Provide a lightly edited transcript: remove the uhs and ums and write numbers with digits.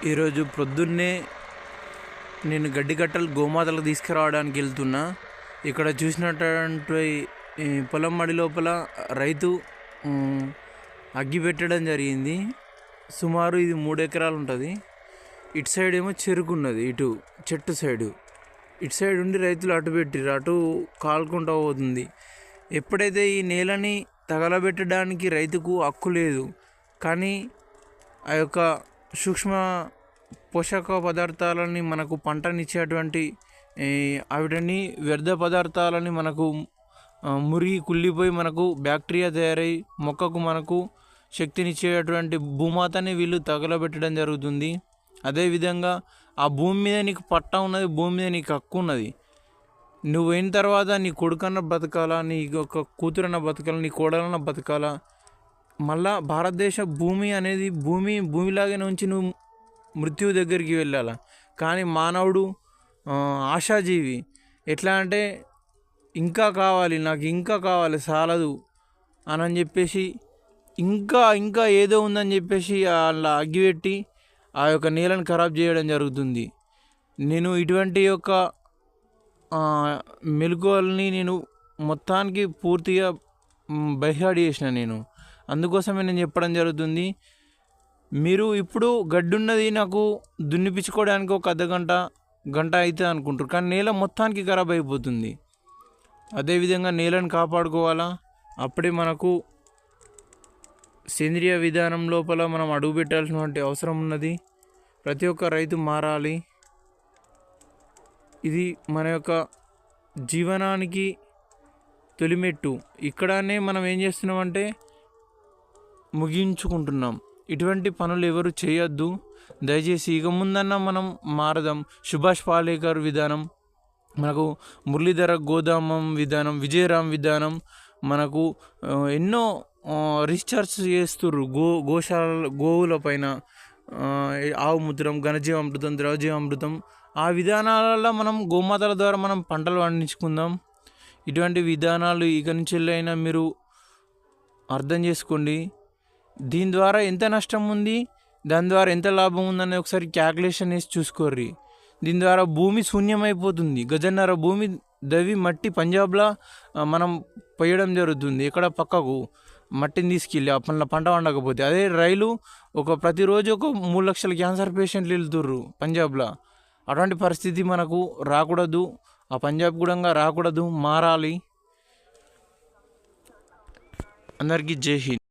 ఈరోజు ప్రొద్దున్నే నేను గడ్డి కట్టలు గోమాతలకు తీసుకురావడానికి వెళ్తున్నా. ఇక్కడ చూసినటువంటి పొలం మడి లోపల రైతు అగ్గి పెట్టడం జరిగింది. సుమారు ఇది 3 ఎకరాలు ఉంటుంది. ఇటు సైడ్ ఏమో చెరుకున్నది, ఇటు చెట్టు సైడు. ఇటు సైడ్ ఉండి రైతులు అటు పెట్టిర్రు, అటు కాలుకుంటూ పోతుంది. ఎప్పుడైతే ఈ నేలని తగలబెట్టడానికి రైతుకు హక్కు లేదు, కానీ ఆ యొక్క సూక్ష్మ పోషక పదార్థాలని మనకు పంటనిచ్చేటువంటి వాటిని వ్యర్థ పదార్థాలని మనకు మురిగి కుళ్ళిపోయి మనకు బ్యాక్టీరియా తయారై మొక్కకు మనకు శక్తినిచ్చేటువంటి భూమాతని వీళ్ళు తగలబెట్టడం జరుగుతుంది. అదేవిధంగా ఆ భూమి మీద నీకు పట్టా ఉన్నది, భూమి మీద నీకు హక్కు ఉన్నది. నువ్వు అయిన తర్వాత నీ కొడుకన్న బతకాలా, నీ ఒక కూతురన్న బతకాలా, నీ కోడలన్న బతకాలా. మళ్ళా భారతదేశ భూమి అనేది భూమిలాగానే ఉంచి నువ్వు మృత్యువు దగ్గరికి వెళ్ళాలా. కానీ మానవుడు ఆశాజీవి. ఎట్లా అంటే ఇంకా కావాలి, నాకు ఇంకా కావాలి, చాలదు అని చెప్పేసి ఇంకా ఏదో ఉందని చెప్పేసి అలా అగ్గిపెట్టి ఆ యొక్క నేలను ఖరాబ్ చేయడం జరుగుతుంది. నేను ఇటువంటి యొక్క మెలకువల్ని నేను మొత్తానికి పూర్తిగా బైహాడ్ చేసిన. అందుకోసమే నేను చెప్పడం జరుగుతుంది. మీరు ఇప్పుడు గడ్డి ఉన్నది నాకు దున్నిపించుకోవడానికి ఒక గంట అయితే అనుకుంటారు, కానీ నేల మొత్తానికి ఖరాబ్ అయిపోతుంది. అదేవిధంగా నేలను కాపాడుకోవాలా. అప్పుడే మనకు సేంద్రియ విధానం లోపల మనం అడుగు పెట్టాల్సినటువంటి అవసరం ఉన్నది. ప్రతి ఒక్క రైతు మారాలి. ఇది మన యొక్క జీవనానికి తొలిమెట్టు. ఇక్కడనే మనం ఏం చేస్తున్నామంటే ముగించుకుంటున్నాం. ఇటువంటి పనులు ఎవరు చేయొద్దు దయచేసి. ఇక ముందన్నా మనం మారదాం. సుభాష్ పాలేకర్ విధానం, మనకు మురళీధర గోదామం విధానం, విజయరామ్ విధానం, మనకు ఎన్నో రీసెర్చ్ చేస్తుర్రు గోవుల పైన. ఆవు మూత్రం, ఘనజీవామృతం, ద్రవజీవామృతం, ఆ విధానాలలో మనం గోమాతల ద్వారా మనం పంటలు పండించుకుందాం. ఇటువంటి విధానాలు ఇక నుంచి అయినా మీరు అర్థం చేసుకోండి. దీని ద్వారా ఎంత నష్టం ఉంది, దాని ద్వారా ఎంత లాభం ఉందని ఒకసారి క్యాల్కులేషన్ వేసి చూసుకోర్రి. దీని ద్వారా భూమి శూన్యమైపోతుంది. గజన్నర భూమి దవి మట్టి పంజాబ్లో మనం పోయడం జరుగుతుంది. ఇక్కడ పక్కకు మట్టిని తీసుకెళ్ళి ఆ పంట పండకపోతే. అదే రైలు ప్రతిరోజు ఒక 3 లక్షల క్యాన్సర్ పేషెంట్లు వెళ్తుర్రు పంజాబ్లో. అటువంటి పరిస్థితి మనకు రాకూడదు. ఆ పంజాబ్ కూడా రాకూడదు, మారాలి. అందరికీ జై హింద్.